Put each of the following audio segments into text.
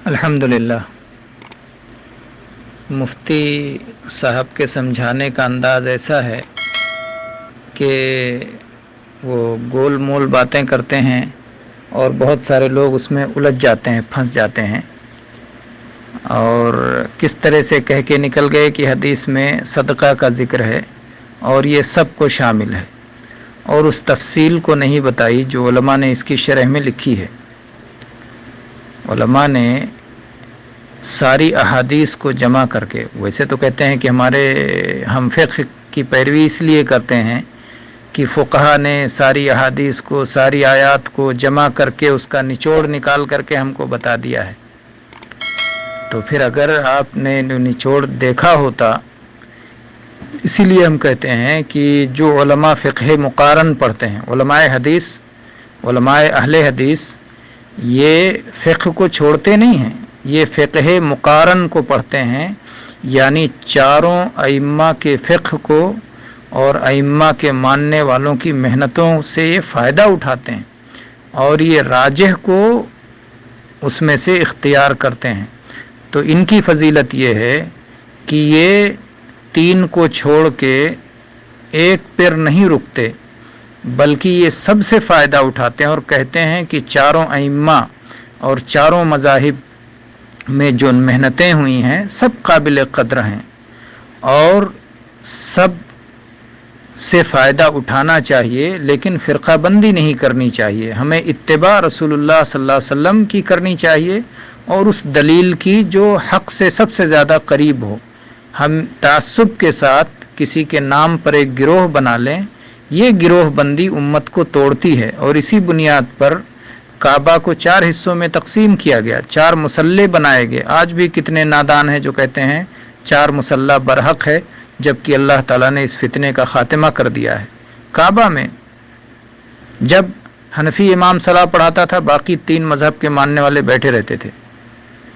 अल्हम्दुलिल्लाह। मुफ्ती साहब के समझाने का अंदाज़ ऐसा है कि वो गोल मोल बातें करते हैं और बहुत सारे लोग उसमें उलझ जाते हैं, फंस जाते हैं। और किस तरह से कह के निकल गए कि हदीस में सदक़ा का ज़िक्र है और ये सब को शामिल है, और उस तफसील को नहीं बताई जो उलमा ने इसकी शरह में लिखी है। उलमा ने सारी अहादीस को जमा करके, वैसे तो कहते हैं कि हम फ़िक़्ह की पैरवी इसलिए करते हैं कि फ़ुक़हा ने सारी अहादीस को, सारी आयात को जमा करके उसका निचोड़ निकाल करके हमको बता दिया है। तो फिर अगर आपने निचोड़ देखा होता, इसीलिए हम कहते हैं कि जो उलमा फ़िक़्ह मुक़ारन पढ़ते हैं, उलमाए हदीस, उलमाए अहले हदीस, ये फ़िक़्ह को छोड़ते नहीं हैं, ये फ़िक़्ह मुक़ारन को पढ़ते हैं, यानी चारों अइम्मा के फ़िक़्ह को और अइम्मा के मानने वालों की मेहनतों से ये फ़ायदा उठाते हैं और ये राजिह को उसमें से इख्तियार करते हैं। तो इनकी फ़जीलत ये है कि ये तीन को छोड़ के एक पर नहीं रुकते, बल्कि ये सबसे फ़ायदा उठाते हैं और कहते हैं कि चारों अइम्मा और चारों मज़ाहिब में जो मेहनतें हुई हैं सब काबिल क़द्र हैं और सब से फ़ायदा उठाना चाहिए, लेकिन फ़िरक़ा बंदी नहीं करनी चाहिए। हमें इत्तिबा रसूलुल्लाह सल्लल्लाहु अलैहि वसल्लम की करनी चाहिए और उस दलील की जो हक़ से सबसे ज़्यादा करीब हो। हम तासुब के साथ किसी के नाम पर एक गिरोह बना लें, ये गिरोह बंदी उम्मत को तोड़ती है। और इसी बुनियाद पर काबा को 4 हिस्सों में तकसीम किया गया, 4 मुसल्ले बनाए गए। आज भी कितने नादान हैं जो कहते हैं 4 मुसल्ला बरहक है, जबकि अल्लाह ताला ने इस फितने का ख़ात्मा कर दिया है। काबा में जब हनफी इमाम सलाह पढ़ाता था, बाकी 3 मज़हब के मानने वाले बैठे रहते थे,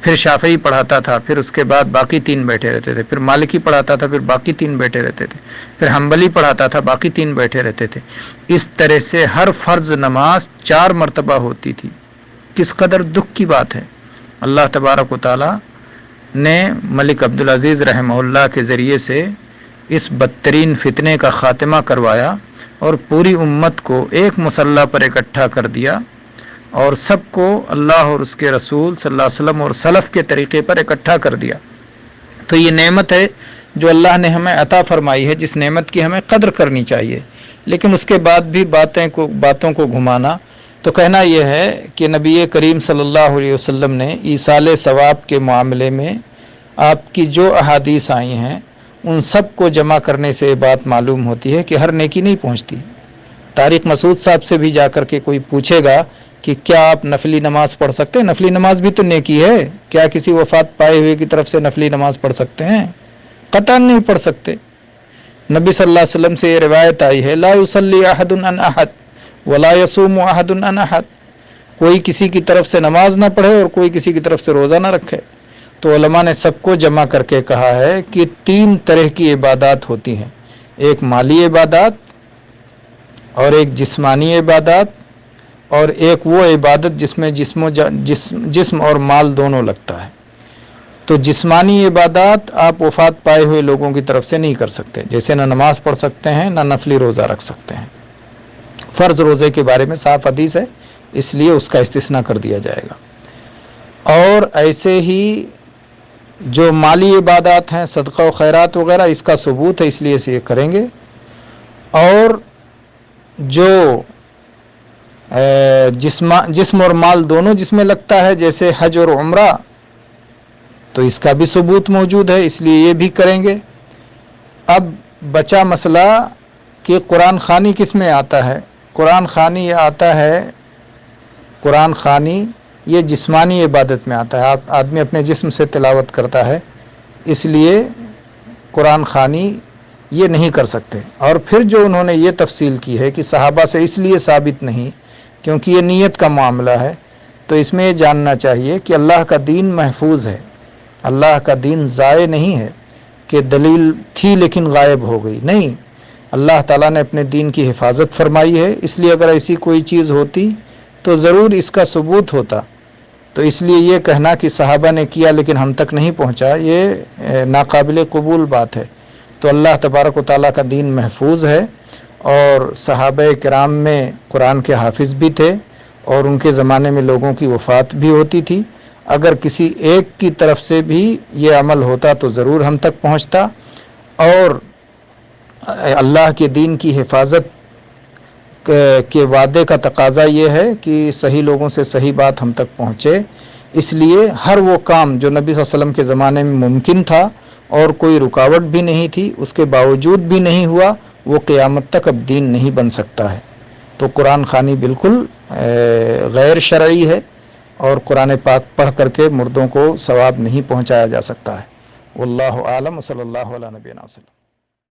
फिर शाफ़ई पढ़ाता था, फिर उसके बाद बाकी 3 बैठे रहते थे, फिर मालिकी पढ़ाता था, फिर बाकी 3 बैठे रहते थे, फिर हम्बली पढ़ाता था, बाकी 3 बैठे रहते थे। इस तरह से हर फ़र्ज़ नमाज 4 मरतबा होती थी। किस कदर दुख की बात है। अल्लाह तबारक व तआला ने मलिक अब्दुल अज़ीज़ रहमहुल्लाह के ज़रिए से इस बदतरीन फितने का ख़ात्मा करवाया और पूरी उम्मत को एक मुसल्ला पर इकट्ठा कर दिया और सबको अल्लाह और उसके रसूल सल्लल्लाहु अलैहि वसल्लम और सलफ़ के तरीक़े पर इकट्ठा कर दिया। तो ये नेमत है जो अल्लाह ने हमें अता फ़रमाई है, जिस नेमत की हमें कद्र करनी चाहिए। लेकिन उसके बाद भी बातों को घुमाना, तो कहना यह है कि नबी करीम सल्लल्लाहु अलैहि वसल्लम ने ईसाले सवाब के मामले में आपकी जो अहादीस आई हैं उन सब को जमा करने से ये बात मालूम होती है कि हर नेकी नहीं पहुंचती। तारिक मसूद साहब से भी जाकर के कोई पूछेगा कि क्या आप नफली नमाज पढ़ सकते हैं? नफली नमाज भी तो नेकी है। क्या किसी वफ़ात पाए हुए की तरफ से नफली नमाज पढ़ सकते हैं? कतई नहीं पढ़ सकते। नबी सल्लल्लाहु अलैहि वसल्लम से ये रिवायत आई है, ला युसल्ली अहदुन अन अहद वला यसूमु अहदुन अन अहद। कोई किसी की तरफ से नमाज ना पढ़े और कोई किसी की तरफ से रोज़ा ना रखे। तो उलमा ने सबको जमा करके कहा है कि 3 तरह की इबादत होती हैं, एक माली इबादत और एक जिस्मानी इबादत और एक वो इबादत जिसमें जिस्म और माल दोनों लगता है। तो जिस्मानी इबादत आप वफ़ात पाए हुए लोगों की तरफ से नहीं कर सकते, जैसे ना नमाज पढ़ सकते हैं ना नफली रोज़ा रख सकते हैं। फ़र्ज़ रोज़े के बारे में साफ़ हदीस है, इसलिए उसका इस्तिस्ना कर दिया जाएगा। और ऐसे ही जो माली इबादत हैं, सदक़ा व खैरात वग़ैरह, इसका सबूत है, इसलिए से ये करेंगे। और जो जिस्म और माल दोनों जिसमें लगता है, जैसे हज और उम्रा, तो इसका भी सबूत मौजूद है, इसलिए ये भी करेंगे। अब बचा मसला कि कुरान ख़ानी किस में आता है। कुरान ख़ानी आता है, कुरान ख़ानी ये जिस्मानी इबादत में आता है। आप आदमी अपने जिस्म से तिलावत करता है, इसलिए कुरान ख़ानी ये नहीं कर सकते। और फिर जो उन्होंने ये तफसील की है कि सहाबा से इसलिए साबित नहीं क्योंकि ये नीयत का मामला है, तो इसमें ये जानना चाहिए कि अल्लाह का दीन महफूज है। अल्लाह का दीन ज़ाये नहीं है कि दलील थी लेकिन गायब हो गई, नहीं। अल्लाह ताला ने अपने दीन की हिफाजत फरमाई है, इसलिए अगर ऐसी कोई चीज़ होती तो ज़रूर इसका सबूत होता تو اس لیے یہ کہنا کہ صحابہ نے کیا لیکن ہم تک نہیں پہنچا، یہ ناقابل قبول بات ہے۔ تو اللہ تبارک و تعالیٰ کا دین محفوظ ہے، اور صحابہ کرام میں قرآن کے حافظ بھی تھے، اور ان کے زمانے میں لوگوں کی وفات بھی ہوتی تھی۔ اگر کسی ایک کی طرف سے بھی یہ عمل ہوتا تو ضرور ہم تک پہنچتا، اور اللہ کے دین کی حفاظت کے وعدے کا تقاضا یہ ہے کہ صحیح لوگوں سے صحیح بات ہم تک پہنچے۔ اس لیے ہر وہ کام جو نبی صلی اللہ علیہ وسلم کے زمانے میں ممکن تھا اور کوئی رکاوٹ بھی نہیں تھی، اس کے باوجود بھی نہیں ہوا، وہ قیامت تک اب دین نہیں بن سکتا ہے۔ تو قرآن خوانی بالکل غیر شرعی ہے، اور قرآن پاک پڑھ کر کے مردوں کو ثواب نہیں پہنچایا جا سکتا ہے۔ واللہ عالم، صلی اللہ علیہ نبینا وسلم۔